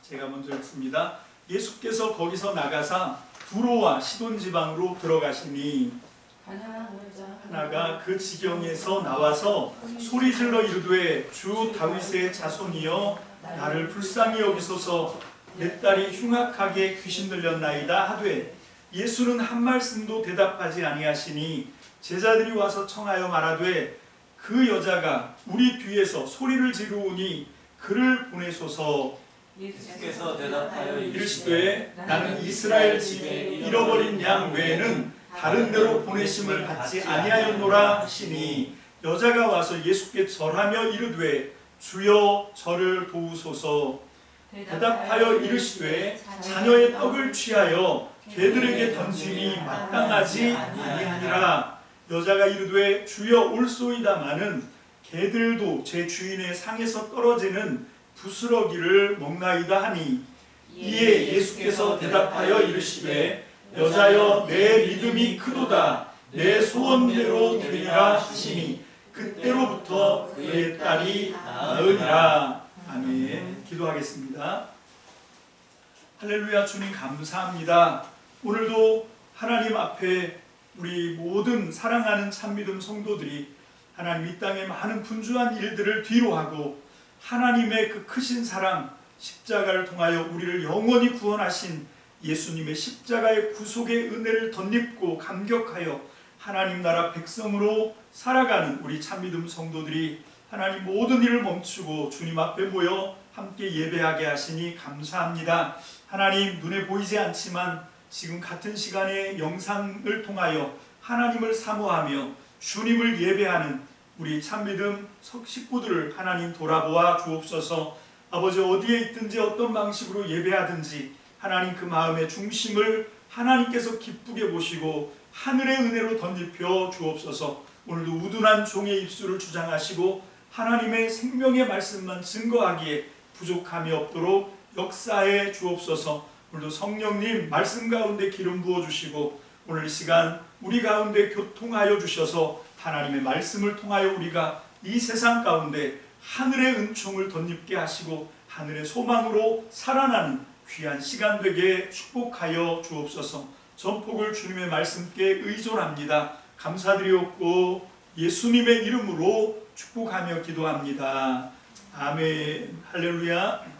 제가 먼저 읽습니다. 예수께서 거기서 나가사 두로와 시돈 지방으로 들어가시니 하나가 그 지경에서 나와서 소리질러 이르되 주 다윗의 자손이여 나를 불쌍히 여기소서 내 딸이 흉악하게 귀신 들렸나이다 하되 예수는 한 말씀도 대답하지 아니하시니 제자들이 와서 청하여 말하되 그 여자가 우리 뒤에서 소리를 지르오니 그를 보내소서. 예수께서 대답하여 이르시되 나는 이스라엘 집에 잃어버린 양 외에는 다른 데로 보내심을 받지 아니하였노라 하시니 여자가 와서 예수께 절하며 이르되 주여 저를 도우소서. 대답하여 이르시되 자녀의 떡을 취하여 개들에게 던짐이 마땅하지 아니하니라. 여자가 이르되 주여 올소이다마는 개들도 제 주인의 상에서 떨어지는 부스러기를 먹나이다 하니 이에 예수께서 대답하여 이르시되 여자여 내 믿음이 크도다 내 소원대로 되리라 하시니 그때로부터 그의 딸이 나으니라. 아멘. 기도하겠습니다. 할렐루야. 주님 감사합니다. 오늘도 하나님 앞에 우리 모든 사랑하는 참믿음 성도들이 하나님 이 땅의 많은 분주한 일들을 뒤로하고 하나님의 그 크신 사랑 십자가를 통하여 우리를 영원히 구원하신 예수님의 십자가의 구속의 은혜를 덧입고 감격하여 하나님 나라 백성으로 살아가는 우리 참믿음 성도들이 하나님 모든 일을 멈추고 주님 앞에 모여 함께 예배하게 하시니 감사합니다. 하나님 눈에 보이지 않지만 지금 같은 시간에 영상을 통하여 하나님을 사모하며 주님을 예배하는 우리 참믿음 식구들을 하나님 돌아보아 주옵소서. 아버지 어디에 있든지 어떤 방식으로 예배하든지 하나님 그 마음의 중심을 하나님께서 기쁘게 보시고 하늘의 은혜로 덧입혀 주옵소서. 오늘도 우둔한 종의 입술을 주장하시고 하나님의 생명의 말씀만 증거하기에 부족함이 없도록 역사해 주옵소서. 오늘도 성령님 말씀 가운데 기름 부어주시고 오늘 이 시간 우리 가운데 교통하여 주셔서 하나님의 말씀을 통하여 우리가 이 세상 가운데 하늘의 은총을 덧입게 하시고 하늘의 소망으로 살아나는 귀한 시간 되게 축복하여 주옵소서. 전폭을 주님의 말씀께 의존합니다. 감사드리옵고 예수님의 이름으로 축복하며 기도합니다. 아멘. 할렐루야.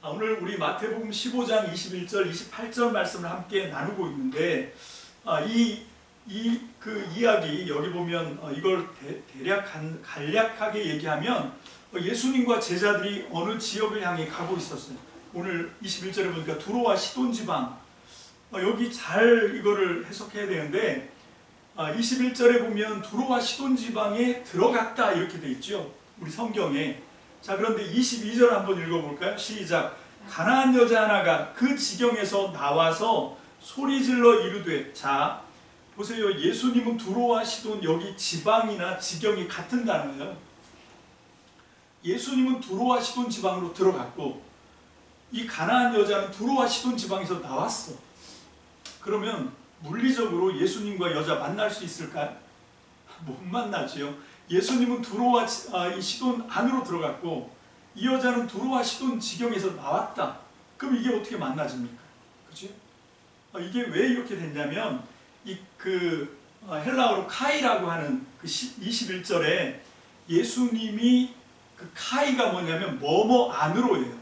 오늘 우리 마태복음 15장 21절 28절 말씀을 함께 나누고 있는데 그 이야기 여기 보면 이걸 대략 간략하게 얘기하면 예수님과 제자들이 어느 지역을 향해 가고 있었어요. 오늘 21절에 보니까 두로와 시돈 지방, 여기 잘 이거를 해석해야 되는데 21절에 보면 두로와 시돈 지방에 들어갔다 이렇게 돼 있죠, 우리 성경에. 자, 그런데 22절 한번 읽어볼까요? 시작. 가나안 여자 하나가 그 지경에서 나와서 소리질러 이르되. 자, 보세요. 예수님은 두로와 시돈, 여기 지방이나 지경이 같은 단어예요. 예수님은 두로와 시돈 지방으로 들어갔고 이 가나안 여자는 두로와 시돈 지방에서 나왔어. 그러면 물리적으로 예수님과 여자 만날 수 있을까요? 못 만나지요. 예수님은 두로와 이 시돈 안으로 들어갔고 이 여자는 두로와 시돈 지경에서 나왔다. 그럼 이게 어떻게 만나집니까? 그렇죠? 이게 왜 이렇게 됐냐면 헬라어로 카이라고 하는 그 21절에 예수님이 그 카이가 뭐냐면 뭐뭐 안으로예요.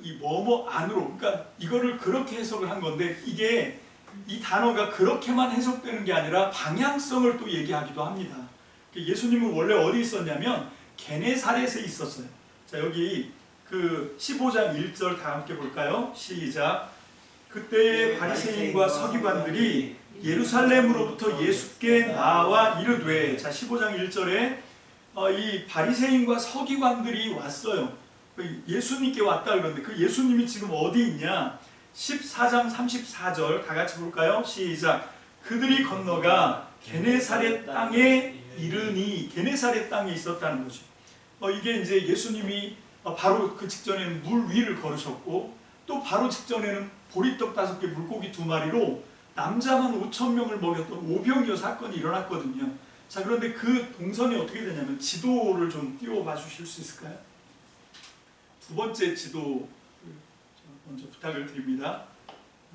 이 뭐뭐 안으로, 그러니까 이거를 그렇게 해석을 한 건데 이게 이 단어가 그렇게만 해석되는 게 아니라 방향성을 또 얘기하기도 합니다. 예수님은 원래 어디 있었냐면 게네사렛에 있었어요. 자, 여기 그 15장 1절 다 함께 볼까요? 시작. 그때 바리새인과 서기관들이 예루살렘으로부터 예수께 나와 이르되. 자, 15장 1절에 이 바리새인과 서기관들이 왔어요. 예수님께 왔다 그러는데 그 예수님이 지금 어디 있냐? 14장 34절 다 같이 볼까요? 시작. 그들이 건너가 게네사렛 땅에 이르니. 게네사렛 땅에 있었다는 거죠. 이게 이제 예수님이 바로 그 직전에는 물 위를 걸으셨고 또 바로 직전에는 보리떡 5개 물고기 2마리로 남자만 5,000명을 먹였던 오병이어 사건이 일어났거든요. 자, 그런데 그 동선이 어떻게 되냐면 지도를 좀 띄워봐 주실 수 있을까요? 두 번째 지도 먼저 부탁을 드립니다.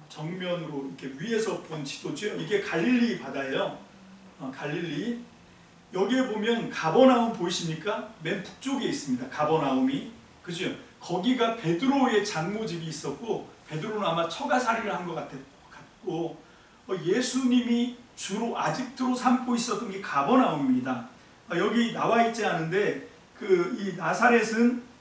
정면으로 이렇게 위에서 본 지도죠. 이게 갈릴리 바다예요. 갈릴리. 여기에 보면 가버나움 보이십니까? 맨 북쪽에 있습니다. 가버나움이. 그죠? 거기가 베드로의 장모집이 있었고 베드로는 아마 처가살이를 한 것 같고 예수님이 주로 아직도 삼고 있었던 게 가버나움입니다. 여기 나와 있지 않은데 이 나사렛은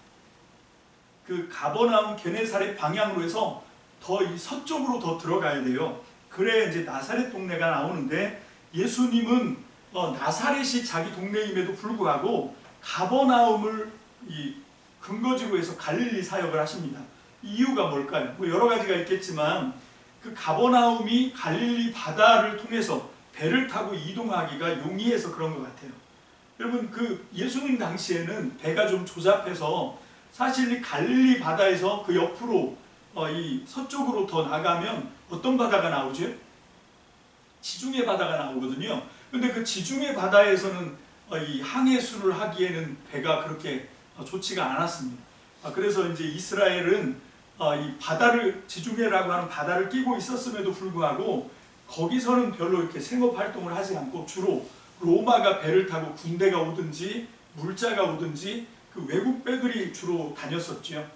그 가버나움 게네사렛 방향으로 해서 더 이 서쪽으로 더 들어가야 돼요. 그래야 이제 나사렛 동네가 나오는데 예수님은 나사렛이 자기 동네임에도 불구하고 가버나움을 이 근거지로 해서 갈릴리 사역을 하십니다. 이유가 뭘까요? 뭐 여러 가지가 있겠지만 그 가버나움이 갈릴리 바다를 통해서 배를 타고 이동하기가 용이해서 그런 것 같아요. 여러분 그 예수님 당시에는 배가 좀 조잡해서 사실 이 갈릴리 바다에서 그 옆으로 이 서쪽으로 더 나가면 어떤 바다가 나오죠? 지중해 바다가 나오거든요. 근데 그 지중해 바다에서는 이 항해수를 하기에는 배가 그렇게 좋지가 않았습니다. 그래서 이제 이스라엘은 이 바다를 지중해라고 하는 바다를 끼고 있었음에도 불구하고 거기서는 별로 이렇게 생업 활동을 하지 않고 주로 로마가 배를 타고 군대가 오든지 물자가 오든지 그 외국 배들이 주로 다녔었죠.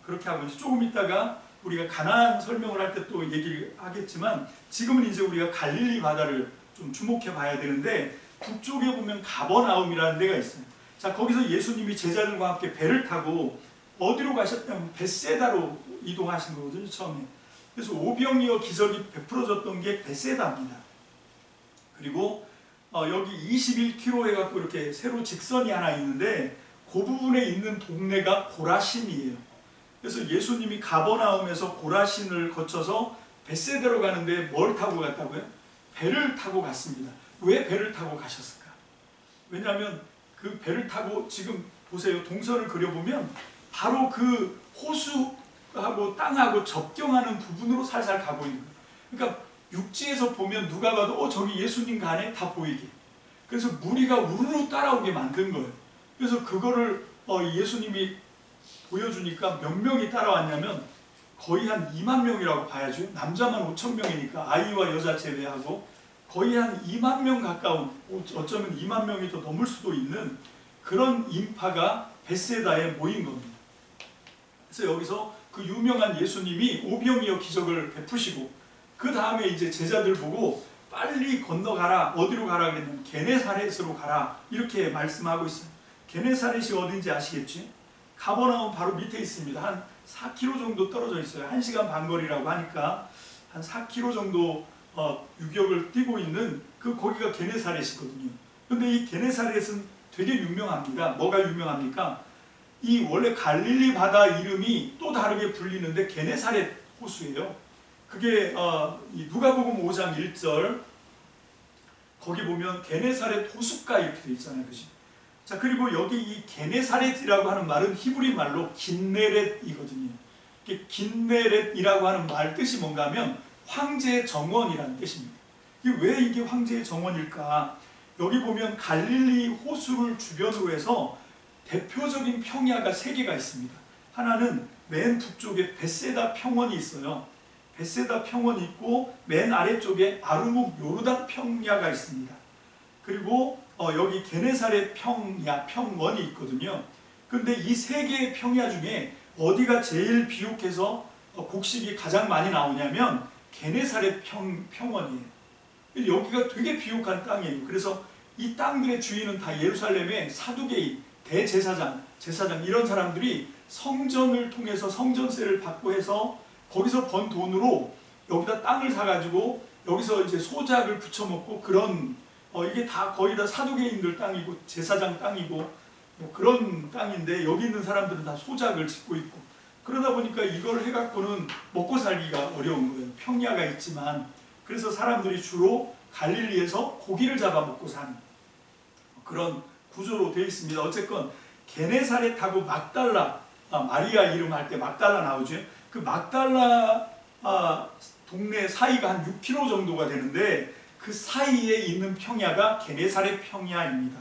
그렇게 하고 이제 조금 있다가 우리가 가나안 설명을 할 때 또 얘기를 하겠지만 지금은 이제 우리가 갈릴리 바다를 좀 주목해 봐야 되는데 북쪽에 보면 가버나움이라는 데가 있어요. 자, 거기서 예수님이 제자들과 함께 배를 타고 어디로 가셨냐면 벳세다로 이동하신 거거든요, 처음에. 그래서 오병이어 기적이 베풀어졌던 게 벳세다입니다. 그리고 여기 21km 해갖고 이렇게 세로 직선이 하나 있는데 그 부분에 있는 동네가 고라신이에요. 그래서 예수님이 가버나움에서 고라신을 거쳐서 벳세다로 가는데 뭘 타고 갔다고요? 배를 타고 갔습니다. 왜 배를 타고 가셨을까? 왜냐하면 그 배를 타고 지금 보세요. 동선을 그려보면 바로 그 호수하고 땅하고 접경하는 부분으로 살살 가고 있는 거예요. 그러니까 육지에서 보면 누가 봐도 저기 예수님 가네 다 보이게. 그래서 무리가 우르르 따라오게 만든 거예요. 그래서 그거를 예수님이 보여주니까 몇 명이 따라왔냐면 거의 한 2만 명이라고 봐야죠. 남자만 5천 명이니까 아이와 여자 제외하고 거의 한 2만 명 가까운, 어쩌면 2만 명이 더 넘을 수도 있는 그런 인파가 벳세다에 모인 겁니다. 그래서 여기서 그 유명한 예수님이 오병이어 기적을 베푸시고 그 다음에 이제 제자들 보고 빨리 건너가라. 어디로 가라 그랬냐면 게네사렛으로 가라. 이렇게 말씀하고 있어요. 게네사렛이 어딘지 아시겠지? 가버나움 바로 밑에 있습니다. 한 4km 정도 떨어져 있어요. 1시간 반 거리라고 하니까 한 4km 정도 유격을 띄고 있는 거기가 게네사렛이거든요. 근데 이 게네사렛은 되게 유명합니다. 뭐가 유명합니까? 이 원래 갈릴리 바다 이름이 또 다르게 불리는데 게네사렛 호수예요. 그게 누가복음 5장 1절 거기 보면 게네사렛 호숫가 이렇게 되어 있잖아요. 그치? 자, 그리고 여기 이 게네사렛이라고 하는 말은 히브리 말로 긴네렛이거든요. 긴네렛이라고 하는 말 뜻이 뭔가 하면 황제의 정원이라는 뜻입니다. 왜 이게 황제의 정원일까? 여기 보면 갈릴리 호수를 주변으로 해서 대표적인 평야가 3개가 있습니다. 하나는 맨 북쪽에 벳세다 평원이 있어요. 벳세다 평원이 있고 맨 아래쪽에 아르묵 요르단 평야가 있습니다. 그리고 여기 게네사렛 평원이 있거든요. 근데 이 3개의 평야 중에 어디가 제일 비옥해서 곡식이 가장 많이 나오냐면 게네사렛 평원이에요. 여기가 되게 비옥한 땅이에요. 그래서 이 땅들의 주인은 다 예루살렘의 사두개인, 대제사장, 제사장 이런 사람들이 성전을 통해서 성전세를 받고 해서 거기서 번 돈으로 여기다 땅을 사가지고 여기서 이제 소작을 붙여먹고 그런 이게 다 거의 다 사두개인들 땅이고 제사장 땅이고 뭐 그런 땅인데 여기 있는 사람들은 다 소작을 짓고 있고 그러다 보니까 이걸 해갖고는 먹고 살기가 어려운 거예요. 평야가 있지만 그래서 사람들이 주로 갈릴리에서 고기를 잡아먹고 사는 그런 구조로 되어 있습니다. 어쨌건 게네사렛하고 막달라 마리아 이름 할 때 막달라 나오죠. 그 막달라 동네 사이가 한 6km 정도가 되는데 그 사이에 있는 평야가 게네사렛 평야입니다.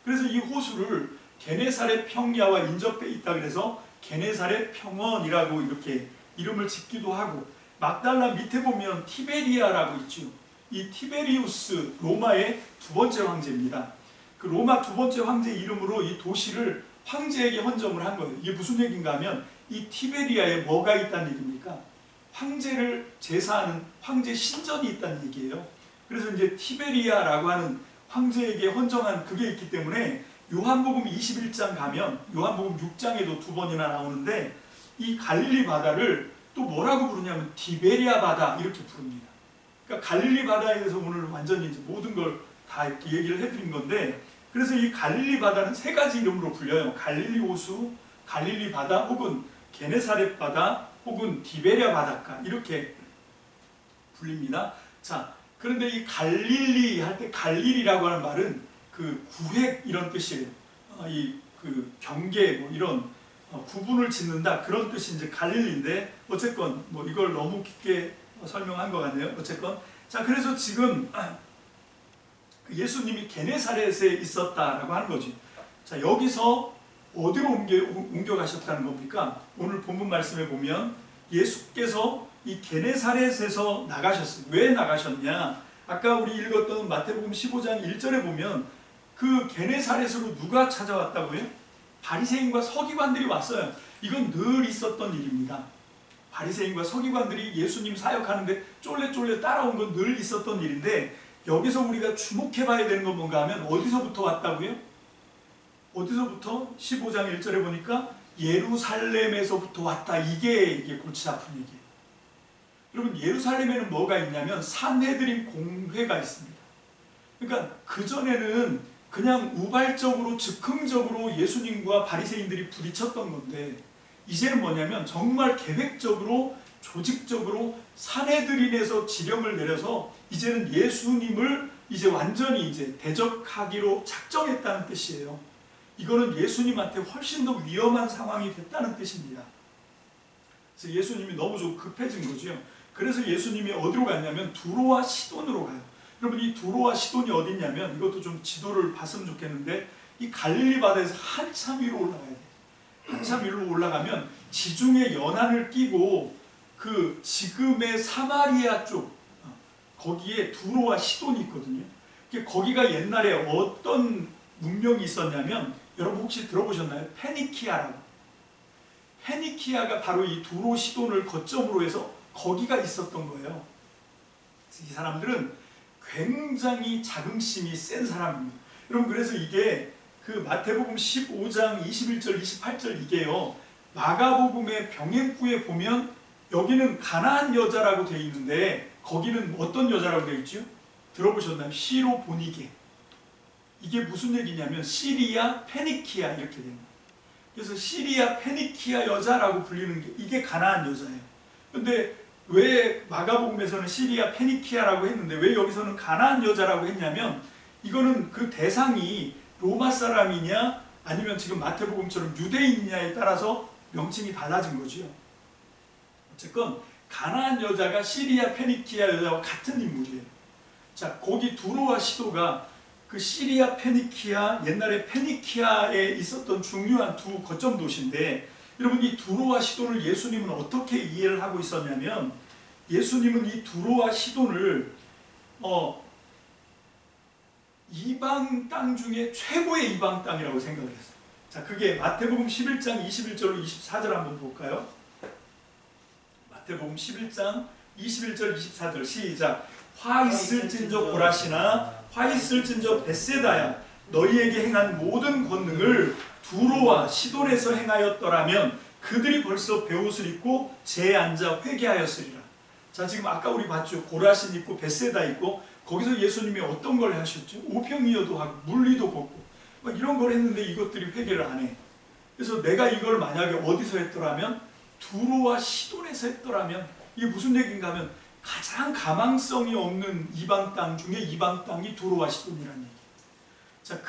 그래서 이 호수를 게네사렛 평야와 인접해 있다 그래서 게네사렛 평원이라고 이렇게 이름을 짓기도 하고, 막달라 밑에 보면 티베리아라고 있죠. 이 티베리우스 로마의 두 번째 황제입니다. 그 로마 두 번째 황제 이름으로 이 도시를 황제에게 헌정을 한 거예요. 이게 무슨 얘기인가 하면 이 티베리아에 뭐가 있다는 얘기입니까? 황제를 제사하는 황제 신전이 있다는 얘기예요. 그래서 이제 티베리아라고 하는 황제에게 헌정한 그게 있기 때문에 요한복음 21장 가면 요한복음 6장에도 두 번이나 나오는데 이 갈릴리 바다를 또 뭐라고 부르냐면 디베리아 바다 이렇게 부릅니다. 그러니까 갈릴리 바다에 대해서 오늘 완전히 이제 모든 걸 다 이렇게 얘기를 해드린 건데, 그래서 이 갈릴리 바다는 세 가지 이름으로 불려요. 갈릴리 호수, 갈릴리 바다, 혹은 게네사렛 바다, 혹은 디베리아 바닷가 이렇게 불립니다. 자, 그런데 이 갈릴리 할 때 갈릴리라고 하는 말은 그 구획 이런 뜻이에요. 이 그 경계 뭐 이런 구분을 짓는다 그런 뜻이 이제 갈릴리인데, 어쨌건 뭐 이걸 너무 깊게 설명한 것 같네요. 어쨌건 자, 그래서 지금 예수님이 게네사렛에 있었다라고 하는 거지. 자, 여기서 어디로 옮겨 가셨다는 겁니까? 오늘 본문 말씀에 보면 예수께서 이 게네사렛에서 나가셨어요. 왜 나가셨냐? 아까 우리 읽었던 마태복음 15장 1절에 보면 그 게네사렛으로 누가 찾아왔다고요? 바리새인과 서기관들이 왔어요. 이건 늘 있었던 일입니다. 바리새인과 서기관들이 예수님 사역하는데 쫄래쫄래 따라온 건 늘 있었던 일인데, 여기서 우리가 주목해 봐야 되는 건 뭔가 하면 어디서부터 왔다고요? 어디서부터? 15장 1절에 보니까 예루살렘에서부터 왔다. 이게 골치 아픈 얘기예요. 여러분, 예루살렘에는 뭐가 있냐면 산헤드린 공회가 있습니다. 그러니까 그전에는 그냥 우발적으로 즉흥적으로 예수님과 바리새인들이 부딪혔던 건데, 이제는 뭐냐면 정말 계획적으로 조직적으로 산헤드린에서 지령을 내려서 이제는 예수님을 이제 완전히 이제 대적하기로 작정했다는 뜻이에요. 이거는 예수님한테 훨씬 더 위험한 상황이 됐다는 뜻입니다. 그래서 예수님이 너무 좀 급해진 거죠. 그래서 예수님이 어디로 갔냐면 두로와 시돈으로 가요. 여러분, 이 두로와 시돈이 어디 있냐면, 이것도 좀 지도를 봤으면 좋겠는데, 이 갈릴리 바다에서 한참 위로 올라가야 돼요. 한참 위로 올라가면 지중해 연안을 끼고 그 지금의 사마리아 쪽, 거기에 두로와 시돈이 있거든요. 거기가 옛날에 어떤 문명이 있었냐면, 여러분 혹시 들어보셨나요? 페니키아라고. 페니키아가 바로 이 두로 시돈을 거점으로 해서 거기가 있었던 거예요. 이 사람들은 굉장히 자긍심이 센 사람입니다. 여러분, 그래서 이게 그 마태복음 15장 21절 28절 이게요, 마가복음의 병행구에 보면 여기는 가나안 여자라고 되어 있는데 거기는 어떤 여자라고 되어 있죠? 들어보셨나요? 시로보니게. 이게 무슨 얘기냐면 시리아 페니키아 이렇게 됩니다. 그래서 시리아 페니키아 여자라고 불리는 게 이게 가나안 여자예요. 근데 왜 마가복음에서는 시리아 페니키아라고 했는데 왜 여기서는 가나안 여자라고 했냐면, 이거는 그 대상이 로마 사람이냐 아니면 지금 마태복음처럼 유대인이냐에 따라서 명칭이 달라진 거죠. 어쨌건 가나안 여자가 시리아 페니키아 여자와 같은 인물이에요. 자, 거기 두로와 시도가 그 시리아 페니키아, 옛날에 페니키아에 있었던 중요한 두 거점 도시인데, 여러분, 이 두로와 시돈을 예수님은 어떻게 이해를 하고 있었냐면, 예수님은 이 두로와 시돈을 이방 땅 중에 최고의 이방 땅이라고 생각을 했어요. 자, 그게 마태복음 11장 21절로 24절 한번 볼까요? 마태복음 11장 21절 24절 시작. 화 있을진저 고라시나 화 있을진저 벳세다야, 너희에게 행한 모든 권능을 두로와 시돈에서 행하였더라면 그들이 벌써 베옷을 입고 재에 앉아 회개하였으리라. 자, 지금 아까 우리 봤죠. 고라신 있고 벳세다 있고, 거기서 예수님이 어떤 걸 하셨죠? 오병이어도 하고 물리도 걷고 막 이런 걸 했는데 이것들이 회개를 안 해. 그래서 내가 이걸 만약에 어디서 했더라면, 두로와 시돈에서 했더라면, 이게 무슨 얘기인가 하면 가장 가망성이 없는 이방 땅 중에 이방 땅이 두로와 시돈이라는 얘기. 자,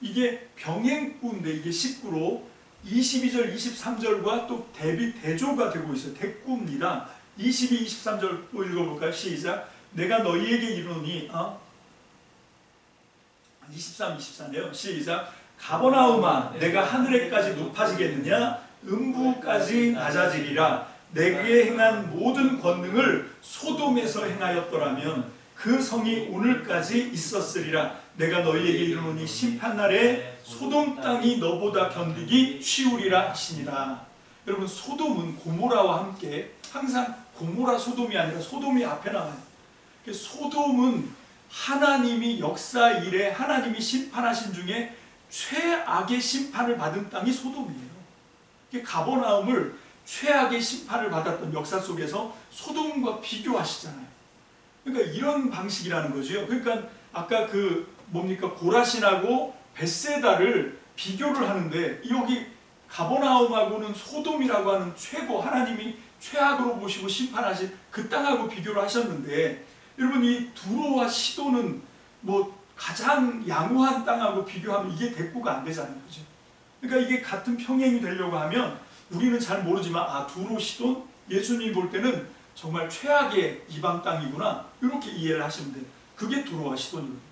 이게 병행구인데 이게 식구로 22절 23절과 또 대조가 되고 있어요. 대구입니다. 22, 23절 또 읽어볼까요? 시작. 내가 너희에게 이르노니 23, 24네요. 시작. 가버나움아 내가 하늘에까지 높아지겠느냐 음부까지 낮아지리라. 내게 행한 모든 권능을 소돔에서 행하였더라면 그 성이 오늘까지 있었으리라. 내가 너희에게 이르노니 심판날에 소돔 땅이 너보다 견디기 쉬우리라 하시니라. 여러분, 소돔은 고모라와 함께, 항상 고모라 소돔이 아니라 소돔이 앞에 나와요. 소돔은 하나님이 역사 이래 하나님이 심판하신 중에 최악의 심판을 받은 땅이 소돔이에요. 가버나움을 최악의 심판을 받았던 역사 속에서 소돔과 비교하시잖아요. 그러니까 이런 방식이라는 거죠. 그러니까 아까 고라신하고 벳세다를 비교를 하는데, 여기 가버나움하고는 소돔이라고 하는 최고, 하나님이 최악으로 보시고 심판하신 그 땅하고 비교를 하셨는데, 여러분, 이 두로와 시돈은 가장 양호한 땅하고 비교하면 이게 대꾸가 안 되잖아요. 그죠? 그러니까 이게 같은 평행이 되려고 하면 우리는 잘 모르지만, 두로, 시돈, 예수님이 볼 때는 정말 최악의 이방 땅이구나, 이렇게 이해를 하시면 돼요. 그게 두로와 시돈이거든요.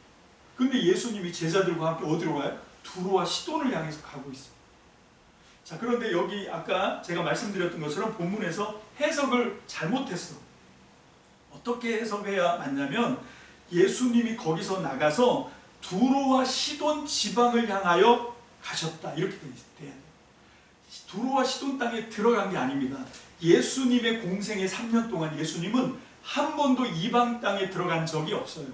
근데 예수님이 제자들과 함께 어디로 가요? 두로와 시돈을 향해서 가고 있습니다. 자, 그런데 여기 아까 제가 말씀드렸던 것처럼 본문에서 해석을 잘못했어. 어떻게 해석해야 맞냐면, 예수님이 거기서 나가서 두로와 시돈 지방을 향하여 가셨다, 이렇게 돼야 돼요. 두로와 시돈 땅에 들어간 게 아닙니다. 예수님의 공생의 3년 동안 예수님은 한 번도 이방 땅에 들어간 적이 없어요.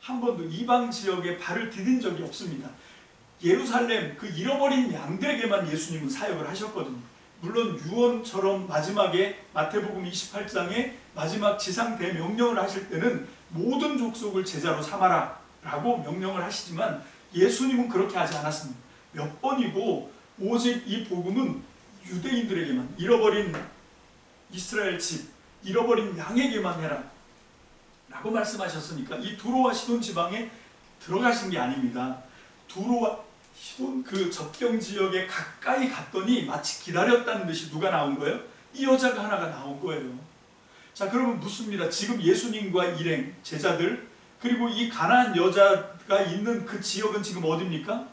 한 번도 이방 지역에 발을 디딘 적이 없습니다. 예루살렘 그 잃어버린 양들에게만 예수님은 사역을 하셨거든요. 물론 유언처럼 마지막에 마태복음 28장에 마지막 지상 대명령을 하실 때는 모든 족속을 제자로 삼아라 라고 명령을 하시지만, 예수님은 그렇게 하지 않았습니다. 몇 번이고 오직 이 복음은 유대인들에게만, 잃어버린 이스라엘 집, 잃어버린 양에게만 해라 라고 말씀하셨으니까 이 두로와 시돈 지방에 들어가신 게 아닙니다. 두로와 시돈 그 접경 지역에 가까이 갔더니 마치 기다렸다는 듯이 누가 나온 거예요? 이 여자가 하나가 나온 거예요. 자, 그러면 묻습니다. 지금 예수님과 일행, 제자들, 그리고 이 가나안 여자가 있는 그 지역은 지금 어디입니까?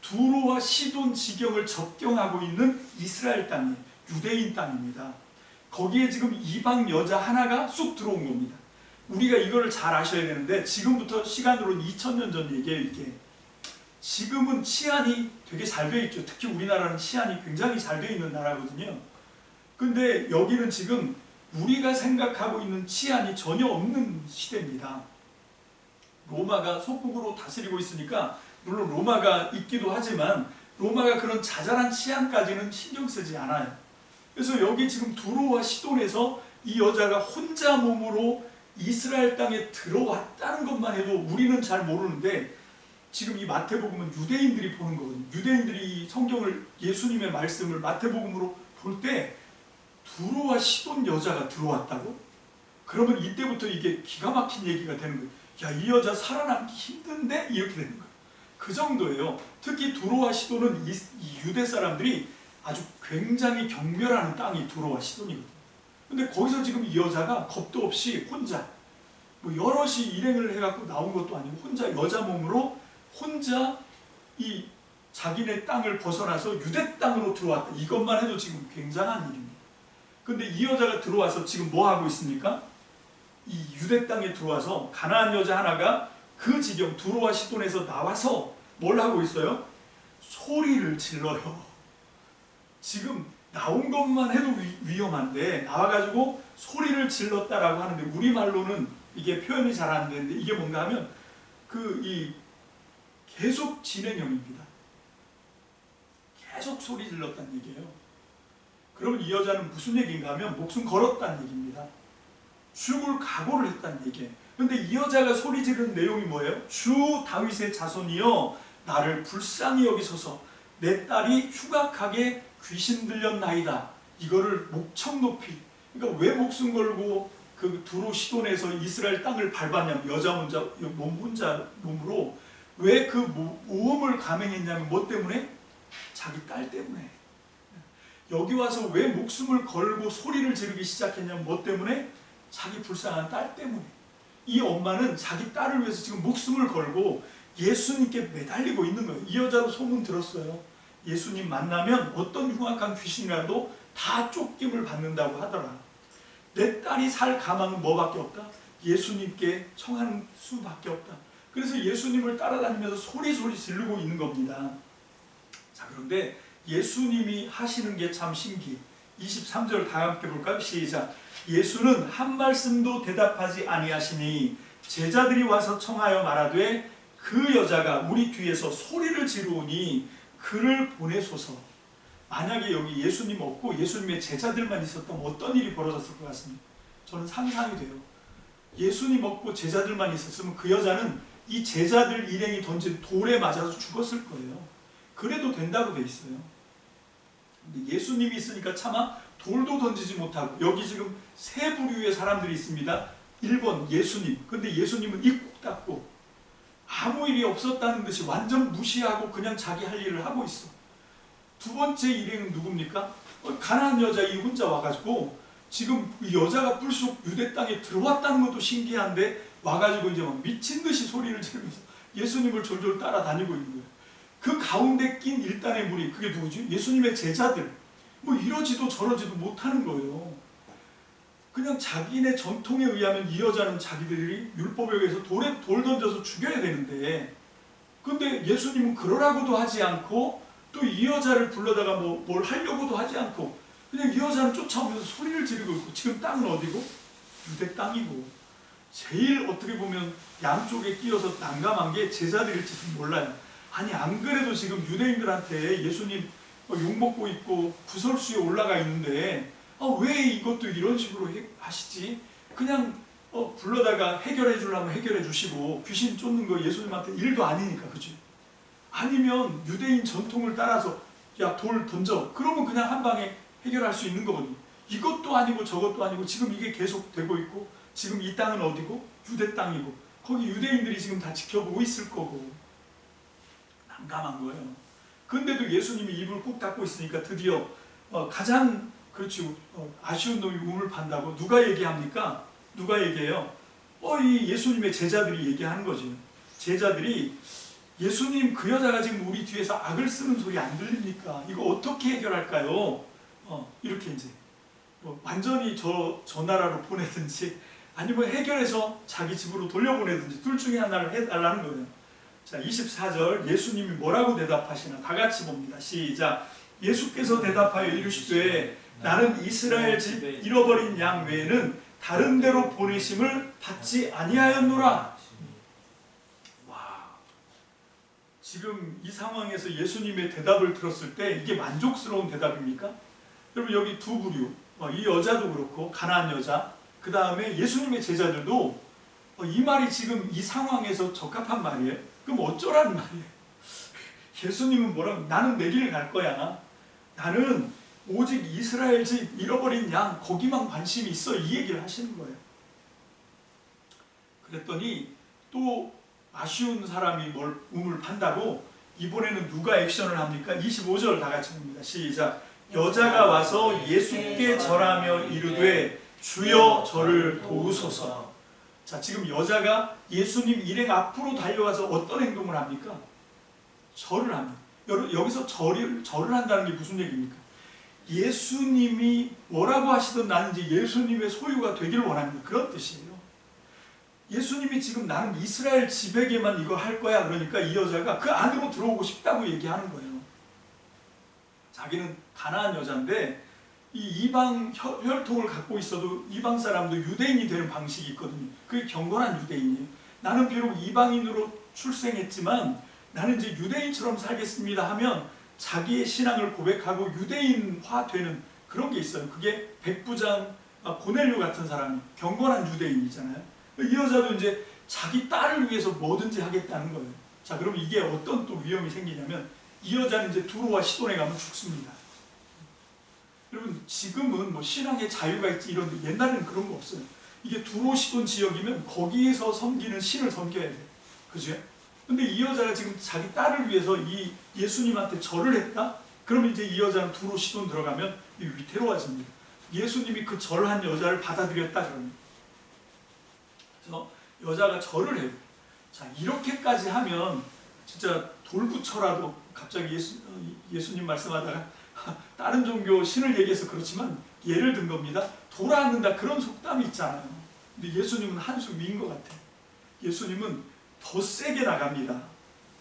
두로와 시돈 지경을 접경하고 있는 이스라엘 땅이에요. 유대인 땅입니다. 거기에 지금 이방 여자 하나가 쑥 들어온 겁니다. 우리가 이거를 잘 아셔야 되는데, 지금부터 시간으로는 2000년 전 얘기예요. 이게 지금은 치안이 되게 잘 되어 있죠. 특히 우리나라는 치안이 굉장히 잘 되어 있는 나라거든요. 근데 여기는 지금 우리가 생각하고 있는 치안이 전혀 없는 시대입니다. 로마가 속국으로 다스리고 있으니까, 물론 로마가 있기도 하지만 로마가 그런 자잘한 치안까지는 신경 쓰지 않아요. 그래서 여기 지금 두로와 시돈에서 이 여자가 혼자 몸으로 이스라엘 땅에 들어왔다는 것만 해도 우리는 잘 모르는데, 지금 이 마태복음은 유대인들이 보는 거거든요. 유대인들이 이 성경을, 예수님의 말씀을 마태복음으로 볼 때 두로와 시돈 여자가 들어왔다고? 그러면 이때부터 이게 기가 막힌 얘기가 되는 거예요. 야, 이 여자 살아남기 힘든데? 이렇게 되는 거예요. 그 정도예요. 특히 두로와 시돈은 이 유대 사람들이 아주 굉장히 경멸하는 땅이 두로와 시돈이거든요. 근데 거기서 지금 이 여자가 겁도 없이 혼자, 여럿이 일행을 해갖고 나온 것도 아니고 혼자 여자 몸으로 혼자 이 자기네 땅을 벗어나서 유대 땅으로 들어왔다. 이것만 해도 지금 굉장한 일입니다. 근데 이 여자가 들어와서 지금 뭐 하고 있습니까? 이 유대 땅에 들어와서 가나안 여자 하나가 그 지경 두로와 시돈에서 나와서 뭘 하고 있어요? 소리를 질러요. 지금 나온 것만 해도 위험한데 나와가지고 소리를 질렀다라고 하는데, 우리말로는 이게 표현이 잘 안 되는데, 이게 뭔가 하면 계속 진행형입니다. 계속 소리 질렀다는 얘기예요. 그러면 이 여자는 무슨 얘기인가 하면 목숨 걸었다는 얘기입니다. 죽을 각오를 했다는 얘기예요. 그런데 이 여자가 소리 지르는 내용이 뭐예요? 주 다윗의 자손이여 나를 불쌍히 여기소서, 내 딸이 흉악하게 귀신 들렸나이다. 이거를 목청 높이, 그러니까 왜 목숨 걸고 그 두로 시돈에서 이스라엘 땅을 밟았냐면, 여자 혼자 몸으로 왜 그 모험을 감행했냐면 뭐 때문에? 자기 딸 때문에. 여기 와서 왜 목숨을 걸고 소리를 지르기 시작했냐면 뭐 때문에? 자기 불쌍한 딸 때문에. 이 엄마는 자기 딸을 위해서 지금 목숨을 걸고 예수님께 매달리고 있는 거예요. 이 여자도 소문 들었어요. 예수님 만나면 어떤 흉악한 귀신이라도 다 쫓김을 받는다고 하더라. 내 딸이 살 가망은 뭐밖에 없다? 예수님께 청하는 수밖에 없다. 그래서 예수님을 따라다니면서 소리 지르고 있는 겁니다. 자, 그런데 예수님이 하시는 게 참 신기해. 23절 다 함께 볼까요? 시작. 예수는 한 말씀도 대답하지 아니하시니 제자들이 와서 청하여 말하되 그 여자가 우리 뒤에서 소리를 지르오니 그를 보내소서. 만약에 여기 예수님 없고 예수님의 제자들만 있었다면 어떤 일이 벌어졌을 것 같습니다. 저는 상상이 돼요. 예수님 없고 제자들만 있었으면 그 여자는 이 제자들 일행이 던진 돌에 맞아서 죽었을 거예요. 그래도 된다고 돼 있어요. 근데 예수님이 있으니까 차마 돌도 던지지 못하고, 여기 지금 세 부류의 사람들이 있습니다. 1번 예수님. 근데 예수님은 입 꾹 닫고 아무 일이 없었다는 듯이 완전 무시하고 그냥 자기 할 일을 하고 있어. 두 번째 일행은 누굽니까? 가나안 여자 이 혼자 와가지고 지금 이 여자가 불쑥 유대 땅에 들어왔다는 것도 신기한데 와가지고 이제 막 미친 듯이 소리를 지르면서 예수님을 졸졸 따라다니고 있는 거예요. 그 가운데 낀 일단의 무리, 그게 누구지? 예수님의 제자들. 뭐 이러지도 저러지도 못하는 거예요. 그냥 자기네 전통에 의하면 이 여자는 자기들이 율법에 의해서 돌 던져서 죽여야 되는데, 근데 예수님은 그러라고도 하지 않고 또 이 여자를 불러다가 뭘 하려고도 하지 않고 그냥 이 여자는 쫓아오면서 소리를 지르고 있고, 지금 땅은 어디고? 유대 땅이고. 제일 어떻게 보면 양쪽에 끼어서 난감한 게 제자들일지도 몰라요. 아니 안 그래도 지금 유대인들한테 예수님 욕먹고 있고 구설수에 올라가 있는데 왜 이것도 이런 식으로 하시지? 그냥 불러다가 해결해 주려면 해결해 주시고, 귀신 쫓는 거 예수님한테 일도 아니니까, 그죠? 아니면 유대인 전통을 따라서 야 돌 던져, 그러면 그냥 한 방에 해결할 수 있는 거거든요. 이것도 아니고 저것도 아니고 지금 이게 계속 되고 있고, 지금 이 땅은 어디고? 유대 땅이고, 거기 유대인들이 지금 다 지켜보고 있을 거고, 난감한 거예요. 근데도 예수님이 입을 꾹 닫고 있으니까 드디어 가장 그렇지 아쉬운 놈이 우물 판다고 누가 얘기합니까? 누가 얘기해요? 이 예수님의 제자들이 얘기하는 거지. 제자들이 예수님, 그 여자가 지금 우리 뒤에서 악을 쓰는 소리 안 들립니까? 이거 어떻게 해결할까요? 이렇게 이제 완전히 저 나라로 보내든지 아니면 해결해서 자기 집으로 돌려보내든지 둘 중에 하나를 해달라는 거예요. 자, 24절 예수님이 뭐라고 대답하시나 다 같이 봅니다. 시작. 예수께서 대답하여 이르시되 나는 이스라엘 집 잃어버린 양 외에는 다른 데로 보내심을 받지 아니하였노라. 와, 지금 이 상황에서 예수님의 대답을 들었을 때 이게 만족스러운 대답입니까? 여러분 여기 두 부류, 이 여자도 그렇고 가나안 여자, 그 다음에 예수님의 제자들도 이 말이 지금 이 상황에서 적합한 말이에요? 그럼 어쩌라는 말이에요? 예수님은 뭐라고? 나는 내 길 갈 거야. 나는 오직 이스라엘 집 잃어버린 양 거기만 관심이 있어, 이 얘기를 하시는 거예요. 그랬더니 또 아쉬운 사람이 우물 판다고 이번에는 누가 액션을 합니까? 25절 다 같이 봅니다. 시작. 여자가 와서 예수께 절하며 이르되 주여 저를 도우소서. 자, 지금 여자가 예수님 일행 앞으로 달려가서 어떤 행동을 합니까? 절을 합니다. 여기서 절을 한다는 게 무슨 얘기입니까? 예수님이 뭐라고 하시든 나는 이제 예수님의 소유가 되기를 원합니다. 그런 뜻이에요. 예수님이 지금 나는 이스라엘 집에게만 이거 할 거야. 그러니까 이 여자가 그 안으로 들어오고 싶다고 얘기하는 거예요. 자기는 가나안 여자인데 이 이방 혈통을 갖고 있어도 이방 사람도 유대인이 되는 방식이 있거든요. 그게 경건한 유대인이에요. 나는 비록 이방인으로 출생했지만 나는 이제 유대인처럼 살겠습니다 하면 자기의 신앙을 고백하고 유대인화 되는 그런 게 있어요. 그게 백부장 고넬료 같은 사람이 경건한 유대인이잖아요. 이 여자도 이제 자기 딸을 위해서 뭐든지 하겠다는 거예요. 자, 그럼 이게 어떤 또 위험이 생기냐면 이 여자는 이제 두로와 시돈에 가면 죽습니다. 여러분 지금은 뭐 신앙의 자유가 있지 이런데 옛날에는 그런 거 없어요. 이게 두로 시돈 지역이면 거기에서 섬기는 신을 섬겨야 돼요. 그죠? 근데 이 여자가 지금 자기 딸을 위해서 이 예수님한테 절을 했다? 그러면 이제 이 여자는 두로 시돈 들어가면 위태로워집니다. 예수님이 그 절한 여자를 받아들였다 그러면. 그래서 여자가 절을 해요. 자, 이렇게까지 하면 진짜 돌부처라도 갑자기 예수님 말씀하다가 다른 종교 신을 얘기해서 그렇지만 예를 든 겁니다. 돌아앉는다 그런 속담이 있잖아요. 근데 예수님은 한 수 위인 것 같아요. 예수님은 더 세게 나갑니다.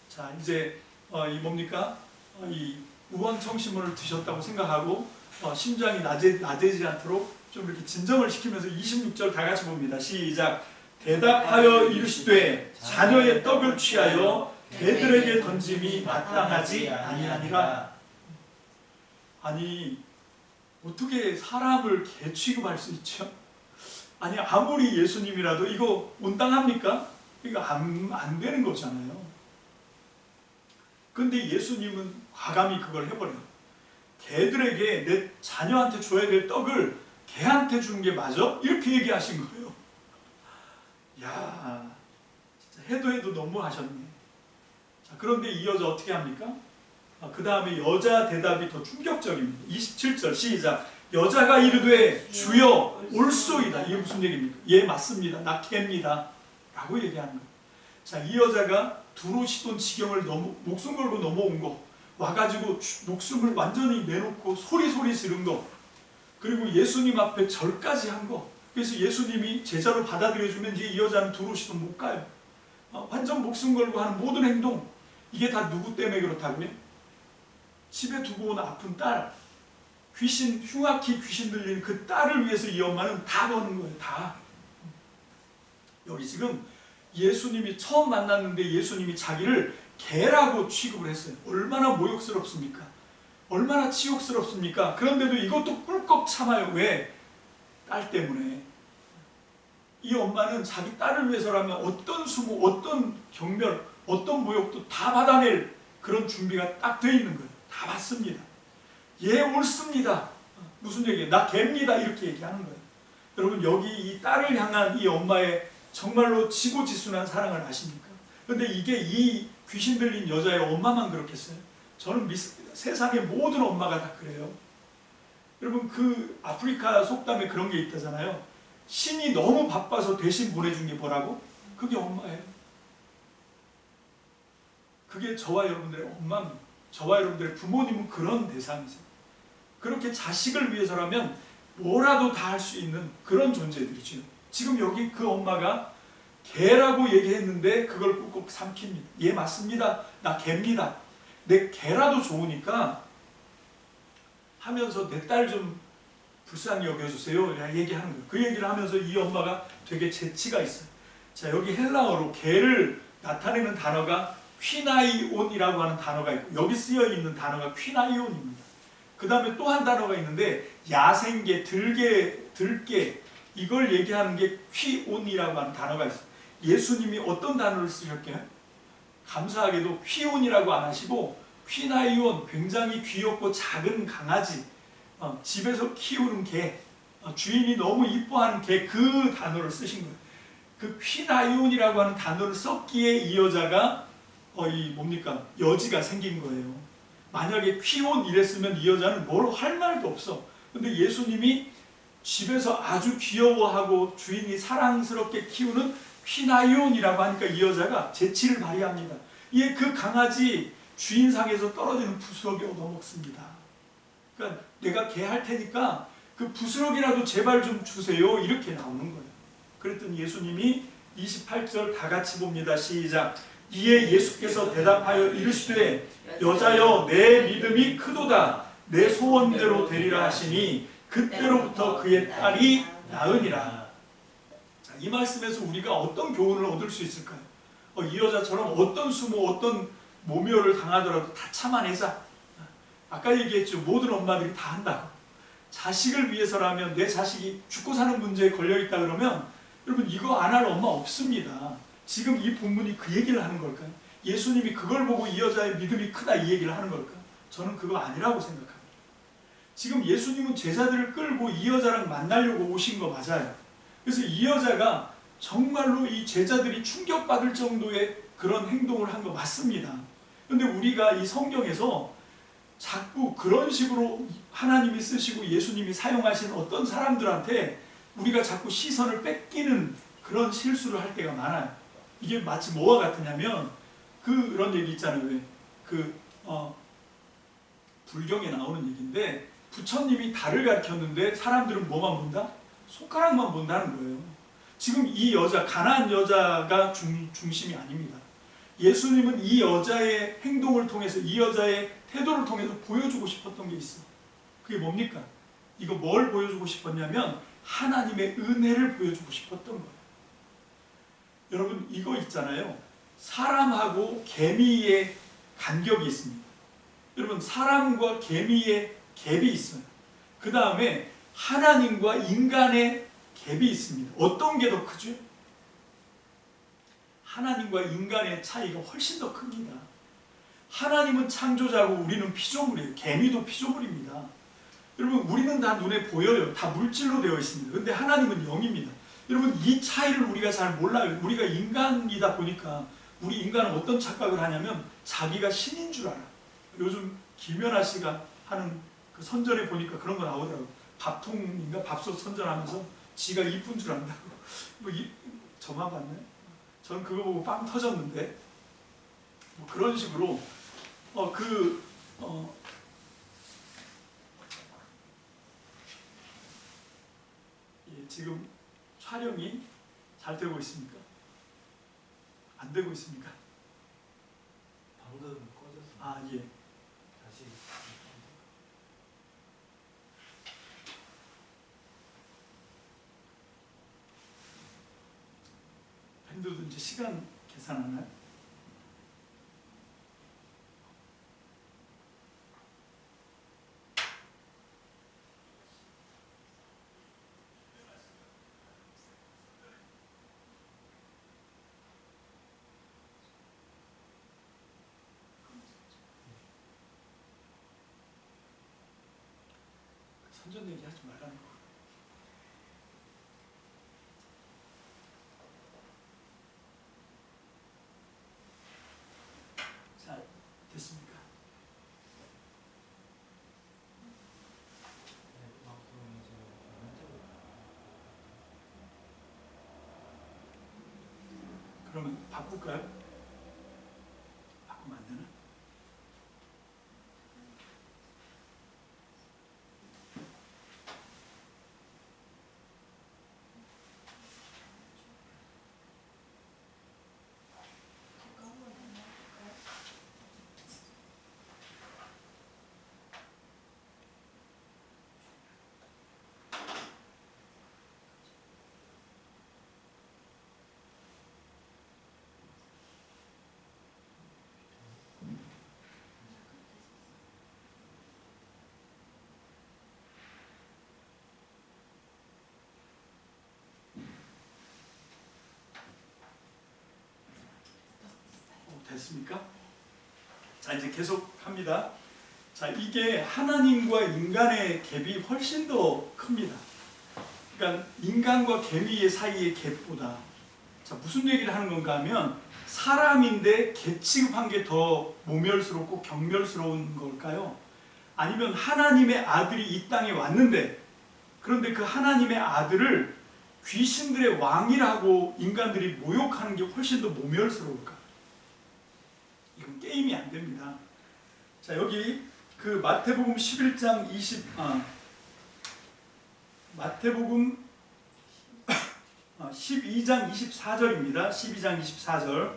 자, 이제 이 뭡니까? 이 우왕청심원을 드셨다고 생각하고 심장이 나대지 않도록 좀 이렇게 진정을 시키면서 26절 다 같이 봅니다. 시작. 대답하여 이르시되 자녀의 떡을 취하여 개들에게 던짐이 마땅하지 아니하니라. 아니 어떻게 사람을 개 취급할 수 있죠? 아니 아무리 예수님이라도 이거 온당합니까? 이거 안 되는 거잖아요. 근데 예수님은 과감히 그걸 해버려요. 개들에게 내 자녀한테 줘야 될 떡을 개한테 주는 게 맞아? 이렇게 얘기하신 거예요. 야, 진짜 해도 너무 하셨네. 자, 그런데 이 여자 어떻게 합니까? 그 다음에 여자 대답이 더 충격적입니다. 27절 시작. 여자가 이르되 주여 올소이다. 이게 무슨 얘기입니까? 예, 맞습니다. 나 개입니다. 라고 얘기하는 거예요. 자, 이 여자가 두로시돈 지경을 목숨 걸고 넘어온 거, 와가지고 목숨을 완전히 내놓고 소리 지른 거, 그리고 예수님 앞에 절까지 한 거. 그래서 예수님이 제자로 받아들여주면 이제 이 여자는 두로시돈 못 가요. 완전 목숨 걸고 하는 모든 행동, 이게 다 누구 때문에 그렇다고요? 집에 두고 온 아픈 딸, 흉악히 귀신 들리는 그 딸을 위해서 이 엄마는 다 거는 거예요. 다. 여기 지금 예수님이 처음 만났는데 예수님이 자기를 개라고 취급을 했어요. 얼마나 모욕스럽습니까? 얼마나 치욕스럽습니까? 그런데도 이것도 꿀꺽 참아요. 왜? 딸 때문에. 이 엄마는 자기 딸을 위해서라면 어떤 수모, 어떤 경멸, 어떤 모욕도 다 받아낼 그런 준비가 딱 되어 있는 거예요. 다 받습니다. 예, 옳습니다. 무슨 얘기예요? 나 개입니다. 이렇게 얘기하는 거예요. 여러분, 여기 이 딸을 향한 이 엄마의 정말로 지고지순한 사랑을 아십니까? 그런데 이게 이 귀신 들린 여자의 엄마만 그렇겠어요? 저는 믿습니다. 세상의 모든 엄마가 다 그래요. 여러분, 그 아프리카 속담에 그런 게 있다잖아요. 신이 너무 바빠서 대신 보내준 게 뭐라고? 그게 엄마예요. 그게 저와 여러분들의 엄마입니다. 저와 여러분들의 부모님은 그런 대상이세요. 그렇게 자식을 위해서라면 뭐라도 다 할 수 있는 그런 존재들이죠. 지금 여기 그 엄마가 개라고 얘기했는데 그걸 꾹꾹 삼킵니다. 예, 맞습니다. 나 개입니다. 내 개라도 좋으니까 하면서 내 딸 좀 불쌍히 여겨주세요. 얘기하는 거예요. 그 얘기를 하면서 이 엄마가 되게 재치가 있어요. 자, 여기 헬라어로 개를 나타내는 단어가 퀴나이온이라고 하는 단어가 있고, 여기 쓰여 있는 단어가 퀴나이온입니다. 그 다음에 또 한 단어가 있는데 야생개, 들개, 이걸 얘기하는 게 퀴온이라고 하는 단어가 있어요. 예수님이 어떤 단어를 쓰셨게요? 감사하게도 퀴온이라고 안 하시고 퀴나이온, 굉장히 귀엽고 작은 강아지, 집에서 키우는 개, 주인이 너무 이뻐하는 개, 그 단어를 쓰신 거예요. 그 퀴나이온이라고 하는 단어를 썼기에 이 여자가 뭡니까? 여지가 생긴 거예요. 만약에 퀴온 이랬으면 이 여자는 뭘 할 말도 없어. 근데 예수님이 집에서 아주 귀여워하고 주인이 사랑스럽게 키우는 퀴나이온이라고 하니까 이 여자가 재치를 발휘합니다. 이게 그 강아지 주인상에서 떨어지는 부스러기 얻어먹습니다. 그러니까 내가 개 할 테니까 그 부스러기라도 제발 좀 주세요. 이렇게 나오는 거예요. 그랬더니 예수님이 28절 다 같이 봅니다. 시작. 이에 예수께서 대답하여 이르시되 여자여 내 믿음이 크도다. 내 소원대로 되리라 하시니 그때로부터 그의 딸이 나으니라. 자, 이 말씀에서 우리가 어떤 교훈을 얻을 수 있을까요? 이 여자처럼 어떤 수모, 어떤 모멸을 당하더라도 다 참아내자. 아까 얘기했죠. 모든 엄마들이 다 한다고. 자식을 위해서라면, 내 자식이 죽고 사는 문제에 걸려있다 그러면 여러분 이거 안 할 엄마 없습니다. 지금 이 본문이 그 얘기를 하는 걸까요? 예수님이 그걸 보고 이 여자의 믿음이 크다 이 얘기를 하는 걸까요? 저는 그거 아니라고 생각합니다. 지금 예수님은 제자들을 끌고 이 여자랑 만나려고 오신 거 맞아요. 그래서 이 여자가 정말로 이 제자들이 충격받을 정도의 그런 행동을 한 거 맞습니다. 그런데 우리가 이 성경에서 자꾸 그런 식으로 하나님이 쓰시고 예수님이 사용하신 어떤 사람들한테 우리가 자꾸 시선을 뺏기는 그런 실수를 할 때가 많아요. 이게 마치 뭐와 같으냐면 그런 얘기 있잖아요. 왜? 불경에 나오는 얘기인데 부처님이 달을 가르쳤는데 사람들은 뭐만 본다? 손가락만 본다는 거예요. 지금 이 여자, 가난한 여자가 중심이 아닙니다. 예수님은 이 여자의 행동을 통해서, 이 여자의 태도를 통해서 보여주고 싶었던 게 있어. 그게 뭡니까? 이거 뭘 보여주고 싶었냐면 하나님의 은혜를 보여주고 싶었던 거예요. 여러분 이거 있잖아요. 사람하고 개미의 간격이 있습니다. 여러분 사람과 개미의 갭이 있어요. 그 다음에 하나님과 인간의 갭이 있습니다. 어떤 게 더 크죠? 하나님과 인간의 차이가 훨씬 더 큽니다. 하나님은 창조자고 우리는 피조물이에요. 개미도 피조물입니다. 여러분 우리는 다 눈에 보여요. 다 물질로 되어 있습니다. 그런데 하나님은 영입니다. 여러분 이 차이를 우리가 잘 몰라요. 우리가 인간이다 보니까 우리 인간은 어떤 착각을 하냐면 자기가 신인 줄 알아. 요즘 김연아 씨가 하는 그 선전에 보니까 그런 거 나오더라고요. 밥통인가 밥솥 선전하면서 지가 이쁜 줄 안다고. 저만 봤나요? 저는 그거 보고 빵 터졌는데 그런 식으로 지금 촬영이 잘 되고 있습니까? 안 되고 있습니까? 방금 꺼졌어. 아 예. 다시. 팬들도 이제 시간 계산하나요? 선전 얘기 하지 말라는 거. 자, 됐습니까? 그러면 바꿀까요? 바꾸면 안 되나? 됐습니까? 자 이제 계속 합니다. 자 이게 하나님과 인간의 갭이 훨씬 더 큽니다. 그러니까 인간과 개미 사이의 갭보다 자 무슨 얘기를 하는 건가 하면 사람인데 개 취급한 게 더 모멸스럽고 경멸스러운 걸까요? 아니면 하나님의 아들이 이 땅에 왔는데 그런데 그 하나님의 아들을 귀신들의 왕이라고 인간들이 모욕하는 게 훨씬 더 모멸스러울까? 이건 게임이 안 됩니다. 자 여기 그 마태복음 11장 마태복음 12장 24절입니다. 12장 24절.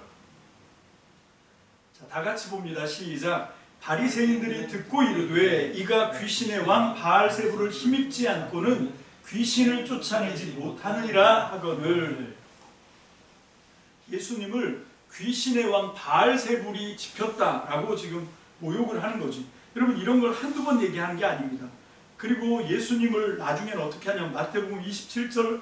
자, 다 같이 봅니다. 시작. 바리새인들이 듣고 이르되 이가 귀신의 왕 바알세불을 힘입지 않고는 귀신을 쫓아내지 못하느니라 하거늘. 예수님을 귀신의 왕 바알세불이 지켰다라고 지금 모욕을 하는 거지. 여러분 이런 걸 한두 번 얘기하는 게 아닙니다. 그리고 예수님을 나중에는 어떻게 하냐면 마태복음 27장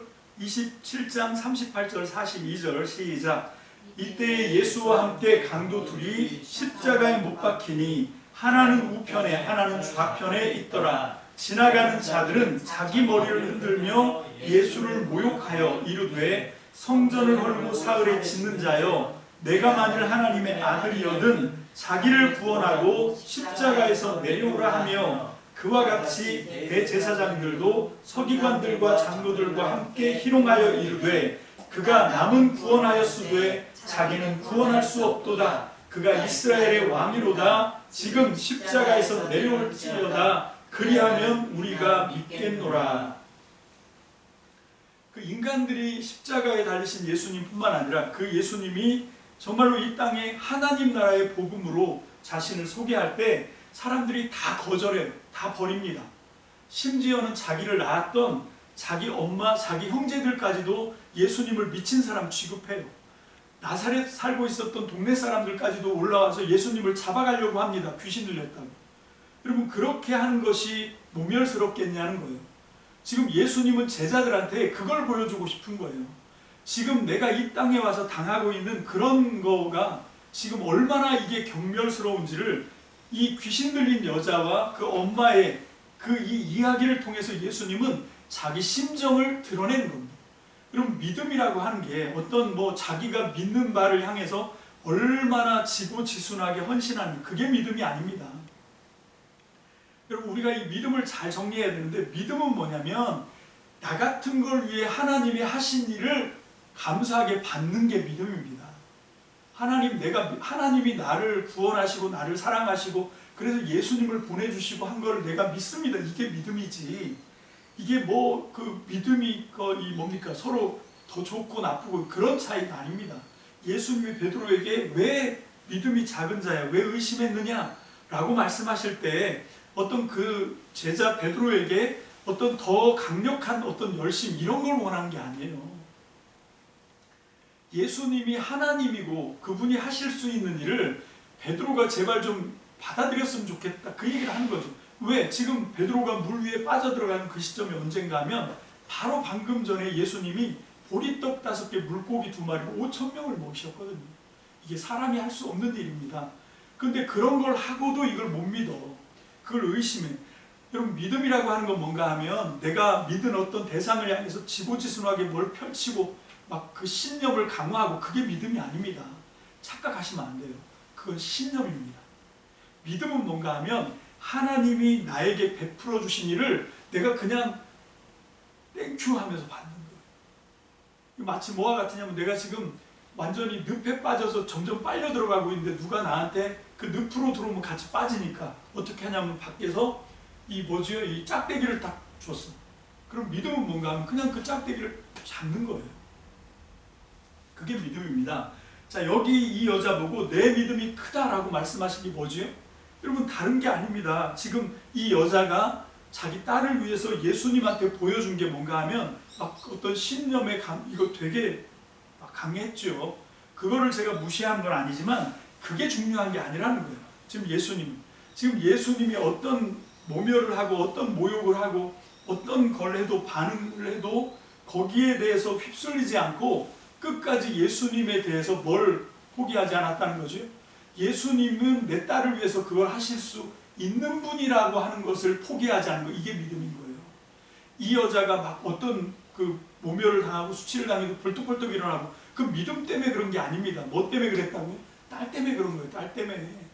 38절 42절 시작. 이때 예수와 함께 강도 둘이 십자가에 못 박히니 하나는 우편에 하나는 좌편에 있더라. 지나가는 자들은 자기 머리를 흔들며 예수를 모욕하여 이르되 성전을 헐고 사흘에 짓는 자여 내가 만일 하나님의 아들이거든 자기를 구원하고 십자가에서 내려오라 하며 그와 같이 대제사장들도 서기관들과 장로들과 함께 희롱하여 이르되 그가 남은 구원하였으되 자기는 구원할 수 없도다. 그가 이스라엘의 왕이로다. 지금 십자가에서 내려올지어다. 그리하면 우리가 믿겠노라. 그 인간들이 십자가에 달리신 예수님뿐만 아니라 그 예수님이 정말로 이 땅에 하나님 나라의 복음으로 자신을 소개할 때 사람들이 다 거절해요. 다 버립니다. 심지어는 자기를 낳았던 자기 엄마, 자기 형제들까지도 예수님을 미친 사람 취급해요. 나사렛 살고 있었던 동네 사람들까지도 올라와서 예수님을 잡아가려고 합니다. 귀신 들렸다고. 여러분, 그렇게 하는 것이 모멸스럽겠냐는 거예요. 지금 예수님은 제자들한테 그걸 보여주고 싶은 거예요. 지금 내가 이 땅에 와서 당하고 있는 그런 거가 지금 얼마나 이게 경멸스러운지를 이 귀신 들린 여자와 그 엄마의 그 이 이야기를 통해서 예수님은 자기 심정을 드러내는 겁니다. 여러분, 믿음이라고 하는 게 어떤 자기가 믿는 바를 향해서 얼마나 지고지순하게 헌신하는, 그게 믿음이 아닙니다. 여러분, 우리가 이 믿음을 잘 정리해야 되는데, 믿음은 뭐냐면 나 같은 걸 위해 하나님이 하신 일을 감사하게 받는 게 믿음입니다. 하나님이 나를 구원하시고 나를 사랑하시고 그래서 예수님을 보내주시고 한 걸 내가 믿습니다. 이게 믿음이지. 이게 그 믿음이 뭡니까? 서로 더 좋고 나쁘고 그런 차이가 아닙니다. 예수님이 베드로에게 왜 믿음이 작은 자야, 왜 의심했느냐 라고 말씀하실 때 어떤 그 제자 베드로에게 어떤 더 강력한 어떤 열심, 이런 걸 원하는 게 아니에요. 예수님이 하나님이고 그분이 하실 수 있는 일을 베드로가 제발 좀 받아들였으면 좋겠다, 그 얘기를 하는 거죠. 왜? 지금 베드로가 물 위에 빠져들어가는 그 시점이 언젠가 하면 바로 방금 전에 예수님이 보리떡 5개, 물고기 2마리로 5,000명을 먹이셨거든요. 이게 사람이 할 수 없는 일입니다. 근데 그런 걸 하고도 이걸 못 믿어. 그걸 의심해. 여러분, 믿음이라고 하는 건 뭔가 하면 내가 믿은 어떤 대상을 향해서 지고지순하게 뭘 펼치고 막 그 신념을 강화하고, 그게 믿음이 아닙니다. 착각하시면 안 돼요. 그건 신념입니다. 믿음은 뭔가 하면 하나님이 나에게 베풀어 주신 일을 내가 그냥 땡큐 하면서 받는 거예요. 마치 뭐와 같으냐면 내가 지금 완전히 늪에 빠져서 점점 빨려 들어가고 있는데 누가 나한테 그 늪으로 들어오면 같이 빠지니까 어떻게 하냐면 밖에서 이 짝대기를 딱 줬어. 그럼 믿음은 뭔가 하면 그냥 그 짝대기를 잡는 거예요. 그게 믿음입니다. 자, 여기 이 여자 보고 내 믿음이 크다라고 말씀하신 게 뭐지요? 여러분, 다른 게 아닙니다. 지금 이 여자가 자기 딸을 위해서 예수님한테 보여준 게 뭔가 하면 막 어떤 신념의 이거 되게 막 강했죠. 그거를 제가 무시한 건 아니지만 그게 중요한 게 아니라는 거예요. 지금 예수님이 어떤 모멸을 하고 어떤 모욕을 하고 어떤 걸 해도, 반응을 해도 거기에 대해서 휩쓸리지 않고 끝까지 예수님에 대해서 뭘 포기하지 않았다는 거죠. 예수님은 내 딸을 위해서 그걸 하실 수 있는 분이라고 하는 것을 포기하지 않는 거, 이게 믿음인 거예요. 이 여자가 막 어떤 그 모멸을 당하고 수치를 당해도 벌떡벌떡 일어나고, 그 믿음 때문에 그런 게 아닙니다. 뭐 때문에 그랬다고요? 딸 때문에 그런 거예요. 딸 때문에.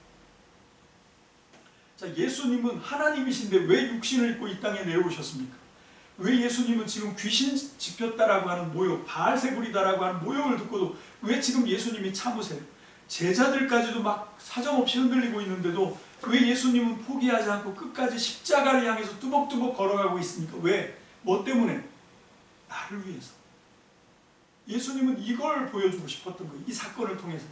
자, 예수님은 하나님이신데 왜 육신을 입고 이 땅에 내려오셨습니까? 왜 예수님은 지금 귀신 집혔다라고 하는 모욕, 바알세불이다라고 하는 모욕을 듣고도 왜 지금 예수님이 참으세요? 제자들까지도 막 사정없이 흔들리고 있는데도 왜 예수님은 포기하지 않고 끝까지 십자가를 향해서 뚜벅뚜벅 걸어가고 있습니까? 왜? 뭐 때문에? 나를 위해서. 예수님은 이걸 보여주고 싶었던 거예요. 이 사건을 통해서.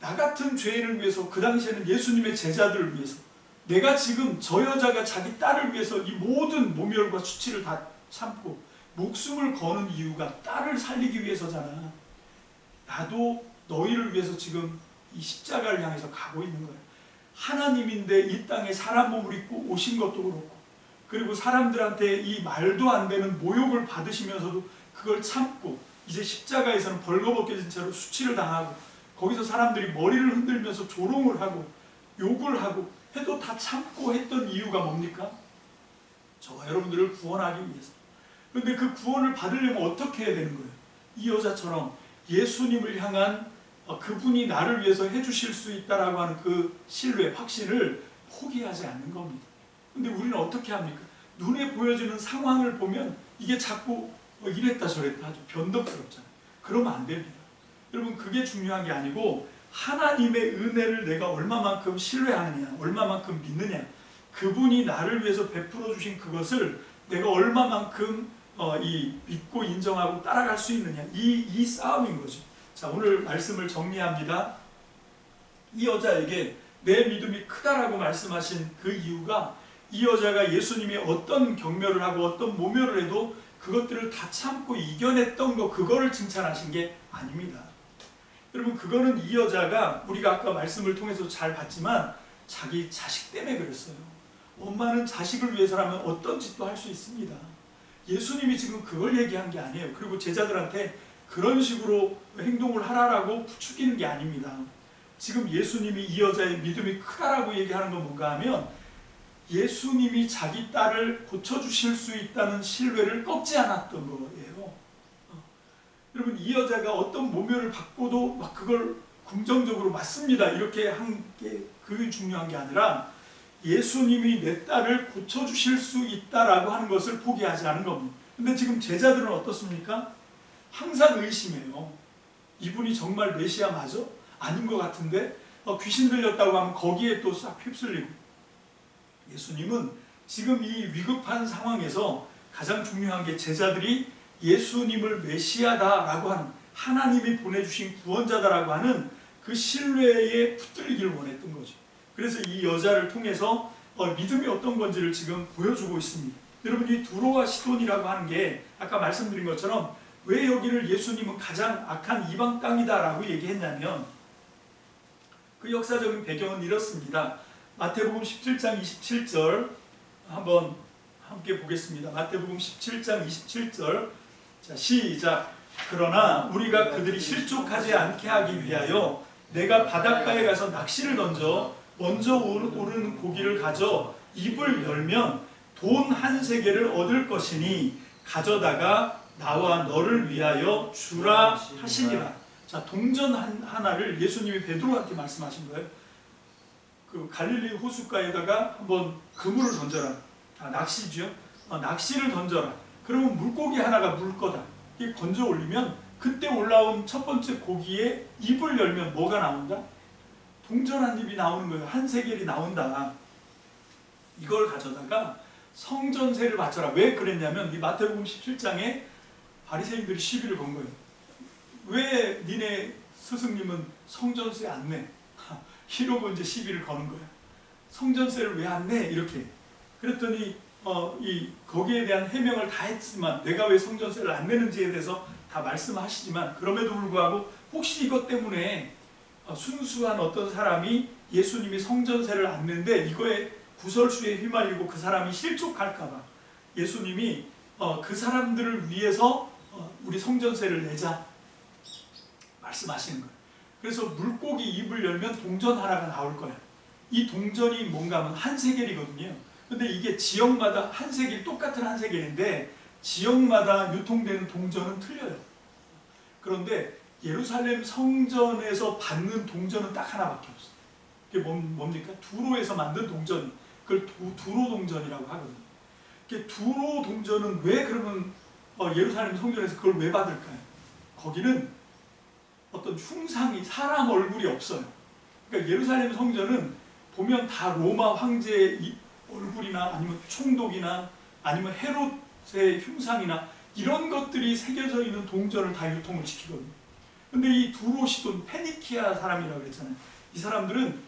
나 같은 죄인을 위해서, 그 당시에는 예수님의 제자들을 위해서, 내가 지금 저 여자가 자기 딸을 위해서 이 모든 모멸과 수치를 다 참고 목숨을 거는 이유가 딸을 살리기 위해서잖아. 나도 너희를 위해서 지금 이 십자가를 향해서 가고 있는 거예요. 하나님인데 이 땅에 사람 몸을 입고 오신 것도 그렇고, 그리고 사람들한테 이 말도 안 되는 모욕을 받으시면서도 그걸 참고 이제 십자가에서는 벌거벗겨진 채로 수치를 당하고 거기서 사람들이 머리를 흔들면서 조롱을 하고 욕을 하고 해도 다 참고 했던 이유가 뭡니까? 저와 여러분들을 구원하기 위해서. 그런데 그 구원을 받으려면 어떻게 해야 되는 거예요? 이 여자처럼 예수님을 향한 그분이 나를 위해서 해주실 수 있다라고 하는 그 신뢰, 확신을 포기하지 않는 겁니다. 근데 우리는 어떻게 합니까? 눈에 보여지는 상황을 보면 이게 자꾸 이랬다 저랬다 아주 변덕스럽잖아요. 그러면 안 됩니다. 여러분 그게 중요한 게 아니고 하나님의 은혜를 내가 얼마만큼 신뢰하느냐, 얼마만큼 믿느냐, 그분이 나를 위해서 베풀어 주신 그것을 내가 얼마만큼 믿고 인정하고 따라갈 수 있느냐, 이 싸움인 거죠. 자, 오늘 말씀을 정리합니다. 이 여자에게 내 믿음이 크다라고 말씀하신 그 이유가 이 여자가 예수님이 어떤 경멸을 하고 어떤 모멸을 해도 그것들을 다 참고 이겨냈던 거, 그거를 칭찬하신 게 아닙니다. 여러분 그거는 이 여자가 우리가 아까 말씀을 통해서 잘 봤지만 자기 자식 때문에 그랬어요. 엄마는 자식을 위해서라면 어떤 짓도 할 수 있습니다. 예수님이 지금 그걸 얘기한 게 아니에요. 그리고 제자들한테 그런 식으로 행동을 하라라고 부추기는 게 아닙니다. 지금 예수님이 이 여자의 믿음이 크다라고 얘기하는 건 뭔가 하면 예수님이 자기 딸을 고쳐주실 수 있다는 신뢰를 꺾지 않았던 거예요. 여러분 이 여자가 어떤 모멸을 받고도 막 그걸 긍정적으로 맞습니다 이렇게 한 게 그게 중요한 게 아니라 예수님이 내 딸을 고쳐주실 수 있다라고 하는 것을 포기하지 않은 겁니다. 근데 지금 제자들은 어떻습니까? 항상 의심해요. 이분이 정말 메시아 맞아? 아닌 것 같은데 귀신 들렸다고 하면 거기에 또 싹 휩쓸리고. 예수님은 지금 이 위급한 상황에서 가장 중요한 게 제자들이 예수님을 메시아다라고 하는, 하나님이 보내주신 구원자다라고 하는 그 신뢰에 붙들리기를 원했던 거죠. 그래서 이 여자를 통해서 믿음이 어떤 건지를 지금 보여주고 있습니다. 여러분 이 두로와 시돈이라고 하는 게 아까 말씀드린 것처럼 왜 여기를 예수님은 가장 악한 이방 땅이다라고 얘기했냐면 그 역사적인 배경은 이렇습니다. 마태복음 17장 27절 한번 함께 보겠습니다. 마태복음 17장 27절. 자, 시작. 그러나 우리가 그들이 실족하지 않게 하기 위하여 내가 바닷가에 가서 낚시를 던져 먼저 오르는 고기를 가져 입을 열면 돈 한 세겔을 얻을 것이니 가져다가 나와 너를 위하여 주라 하시니라. 자, 동전 하나를 예수님이 베드로한테 말씀하신 거예요. 그 갈릴리 호숫가에다가 한번 그물을 던져라. 낚시죠. 낚시를 던져라. 그러면 물고기 하나가 물 거다. 이게 건져 올리면 그때 올라온 첫 번째 고기에 입을 열면 뭐가 나온다? 동전 한 입이 나오는 거예요. 한 세겔이 나온다. 이걸 가져다가 성전세를 바쳐라. 왜 그랬냐면 이 마태복음 17장에 바리새인들이 시비를 건 거예요. 왜 니네 스승님은 성전세 안 내? 이러고 이제 시비를 거는 거예요. 성전세를 왜 안 내? 이렇게. 그랬더니 거기에 대한 해명을 다 했지만 내가 왜 성전세를 안 내는지에 대해서 다 말씀하시지만 그럼에도 불구하고 혹시 이것 때문에 순수한 어떤 사람이 예수님이 성전세를 안 내는데 이거에 구설수에 휘말리고 그 사람이 실족할까봐 예수님이 그 사람들을 위해서 우리 성전세를 내자 말씀하시는 거예요. 그래서 물고기 입을 열면 동전 하나가 나올 거야. 이 동전이 뭔가 하면 한 세겔이거든요. 근데 이게 지역마다 한 세겔, 똑같은 한 세겔인데 지역마다 유통되는 동전은 틀려요. 그런데 예루살렘 성전에서 받는 동전은 딱 하나밖에 없어요. 그게 뭡니까? 두로에서 만든 동전이. 그걸 두로 동전이라고 하거든요. 두로 동전은 왜 그러면 예루살렘 성전에서 그걸 왜 받을까요? 거기는 어떤 흉상이, 사람 얼굴이 없어요. 그러니까 예루살렘 성전은 보면 다 로마 황제의 얼굴이나 아니면 총독이나 아니면 헤롯의 흉상이나 이런 것들이 새겨져 있는 동전을 다 유통을 시키거든요. 근데 이 두로시돈 페니키아 사람이라고 그랬잖아요. 이 사람들은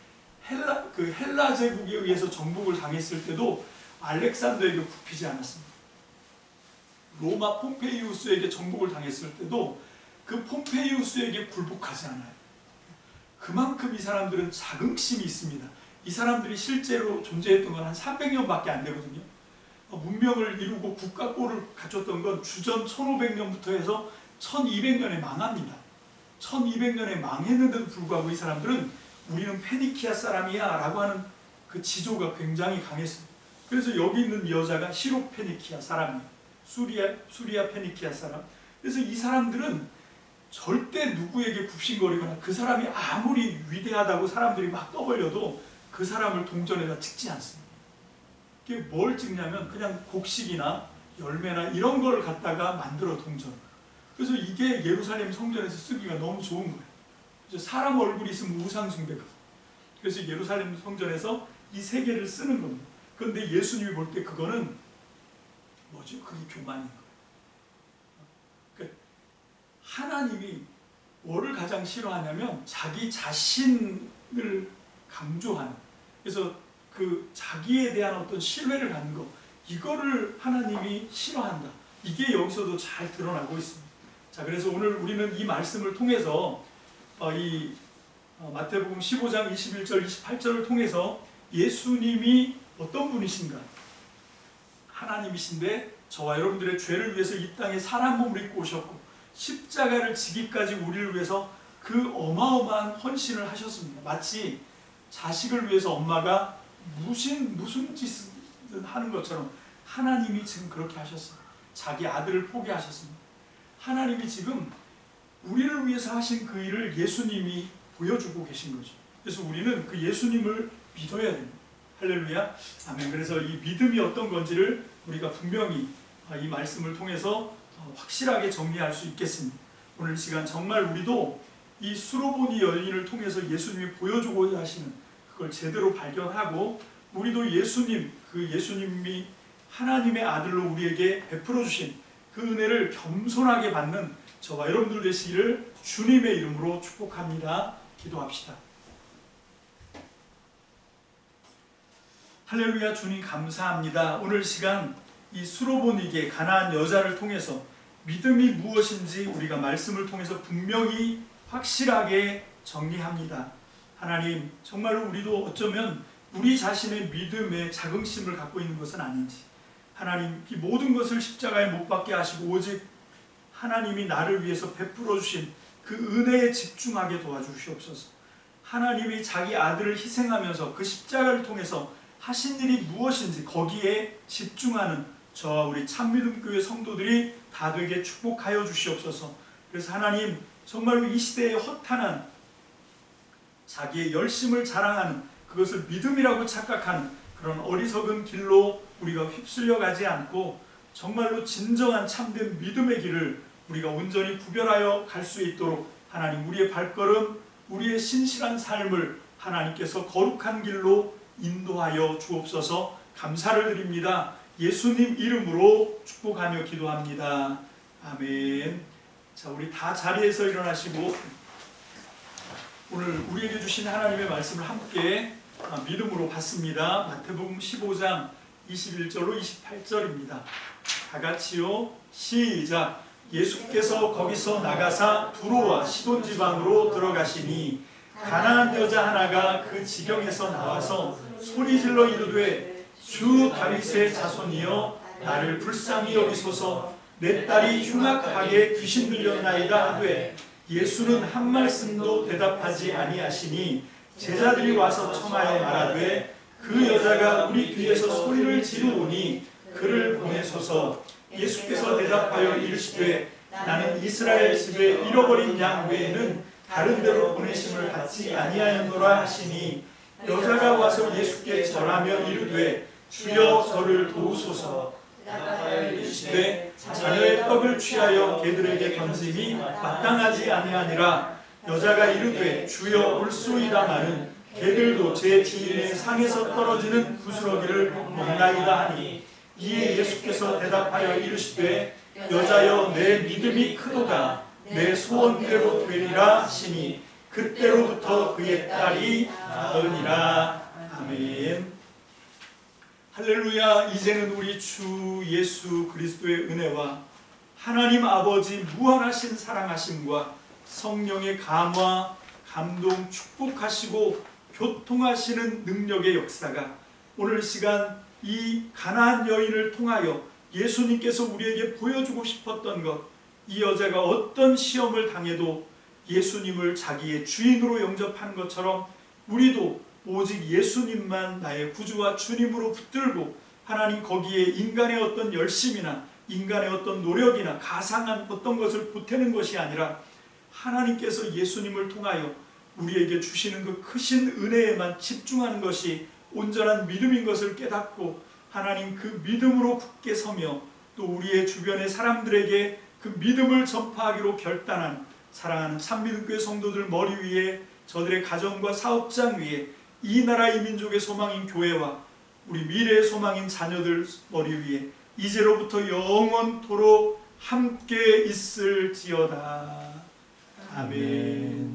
헬라 제국에 의해서 정복을 당했을 때도 알렉산더에게 굽히지 않았습니다. 로마 폼페이우스에게 정복을 당했을 때도 그 폼페이우스에게 굴복하지 않아요. 그만큼 이 사람들은 자긍심이 있습니다. 이 사람들이 실제로 존재했던 건 한 300년밖에 안 되거든요. 문명을 이루고 국가권을 갖췄던 건 주전 1500년부터 해서 1200년에 망합니다. 1200년에 망했는데도 불구하고 이 사람들은 우리는 페니키아 사람이야 라고 하는 그 지조가 굉장히 강했어요. 그래서 여기 있는 여자가 시로 페니키아 사람이에요. 수리아 페니키아 사람. 그래서 이 사람들은 절대 누구에게 굽신거리거나 그 사람이 아무리 위대하다고 사람들이 막 떠벌려도 그 사람을 동전에다 찍지 않습니다. 이게 뭘 찍냐면 그냥 곡식이나 열매나 이런 걸 갖다가 만들어 동전. 그래서 이게 예루살렘 성전에서 쓰기가 너무 좋은 거예요. 그래서 사람 얼굴이 있으면 우상 숭배가. 그래서 예루살렘 성전에서 이 세 개를 쓰는 겁니다. 그런데 예수님이 볼 때 그거는 뭐죠? 그게 교만인 거예요. 그러니까 하나님이 뭐를 가장 싫어하냐면 자기 자신을 강조하는, 그래서 그 자기에 대한 어떤 신뢰를 갖는 거, 이거를 하나님이 싫어한다. 이게 여기서도 잘 드러나고 있습니다. 자, 그래서 오늘 우리는 이 말씀을 통해서 마태복음 15장 21절 28절을 통해서 예수님이 어떤 분이신가, 하나님이신데 저와 여러분들의 죄를 위해서 이 땅에 사람 몸을 입고 오셨고 십자가를 지기까지 우리를 위해서 그 어마어마한 헌신을 하셨습니다. 마치 자식을 위해서 엄마가 무슨 짓을 하는 것처럼 하나님이 지금 그렇게 하셨어요. 자기 아들을 포기하셨습니다. 하나님이 지금 우리를 위해서 하신 그 일을 예수님이 보여주고 계신 거죠. 그래서 우리는 그 예수님을 믿어야 됩니다. 할렐루야, 아멘. 그래서 이 믿음이 어떤 건지를 우리가 분명히 이 말씀을 통해서 확실하게 정리할 수 있겠습니다. 오늘 시간 정말 우리도 이 수로보니 여인을 통해서 예수님이 보여주고자 하시는 그걸 제대로 발견하고, 우리도 예수님, 그 예수님이 하나님의 아들로 우리에게 베풀어 주신 그 은혜를 겸손하게 받는 저와 여러분들 되시기를 주님의 이름으로 축복합니다. 기도합시다. 할렐루야, 주님 감사합니다. 오늘 시간 이 수로보니게 가나안 여자를 통해서 믿음이 무엇인지 우리가 말씀을 통해서 분명히 확실하게 정리합니다. 하나님, 정말로 우리도 어쩌면 우리 자신의 믿음에 자긍심을 갖고 있는 것은 아닌지, 하나님 이 모든 것을 십자가에 못 박게 하시고 오직 하나님이 나를 위해서 베풀어 주신 그 은혜에 집중하게 도와주시옵소서. 하나님이 자기 아들을 희생하면서 그 십자가를 통해서 하신 일이 무엇인지 거기에 집중하는 저와 우리 참믿음교회 성도들이 다 되게 축복하여 주시옵소서. 그래서 하나님, 정말로 이 시대에 허탄한 자기의 열심을 자랑하는, 그것을 믿음이라고 착각하는 그런 어리석은 길로 우리가 휩쓸려 가지 않고 정말로 진정한 참된 믿음의 길을 우리가 온전히 구별하여 갈 수 있도록 하나님, 우리의 발걸음, 우리의 신실한 삶을 하나님께서 거룩한 길로 인도하여 주옵소서. 감사를 드립니다. 예수님 이름으로 축복하며 기도합니다. 아멘. 자, 우리 다 자리에서 일어나시고 오늘 우리에게 주신 하나님의 말씀을 함께 믿음으로 받습니다. 마태복음 15장 21절로 28절입니다. 다 같이요. 시작. 예수께서 거기서 나가사 두로와 시돈 지방으로 들어가시니 가나안 여자 하나가 그 지경에서 나와서 소리질러 이르되 주 다윗의 자손이여 나를 불쌍히 여기소서. 내 딸이 흉악하게 귀신 들렸나이다 하되 예수는 한 말씀도 대답하지 아니하시니 제자들이 와서 청하여 말하되 그 여자가 우리 뒤에서 소리를 지르오니 그를 보내소서. 예수께서 대답하여 이르시되 나는 이스라엘 집에 잃어버린 양 외에는 다른 데로 보내심을 받지 아니하였노라 하시니 여자가 와서 예수께 절하며 이르되 주여 저를 도우소서. 대답하여 이르시되 자녀의 떡을 취하여 개들에게 던짐이 마땅하지 아니하니라. 여자가 이르되 주여 올소이다마는 개들도 제 주인의 상에서 떨어지는 부스러기를 먹나이다 하니 이에 예수께서 대답하여 이르시되 여자여 내 믿음이 크도다. 내 소원대로 되리라 하시니 그때로부터 그의 딸이 나으니라. 아멘. 할렐루야. 이제는 우리 주 예수 그리스도의 은혜와 하나님 아버지 무한하신 사랑하심과 성령의 감화, 감동, 축복하시고 교통하시는 능력의 역사가 오늘 시간 이 가나안 여인을 통하여 예수님께서 우리에게 보여주고 싶었던 것, 이 여자가 어떤 시험을 당해도 예수님을 자기의 주인으로 영접하는 것처럼 우리도 오직 예수님만 나의 구주와 주님으로 붙들고 하나님 거기에 인간의 어떤 열심이나 인간의 어떤 노력이나 가상한 어떤 것을 보태는 것이 아니라 하나님께서 예수님을 통하여 우리에게 주시는 그 크신 은혜에만 집중하는 것이 온전한 믿음인 것을 깨닫고 하나님 그 믿음으로 굳게 서며 또 우리의 주변의 사람들에게 그 믿음을 전파하기로 결단한 사랑하는 참믿음교회 성도들 머리 위에, 저들의 가정과 사업장 위에, 이 나라 이 민족의 소망인 교회와 우리 미래의 소망인 자녀들 머리 위에 이제로부터 영원토록 함께 있을지어다. 아멘.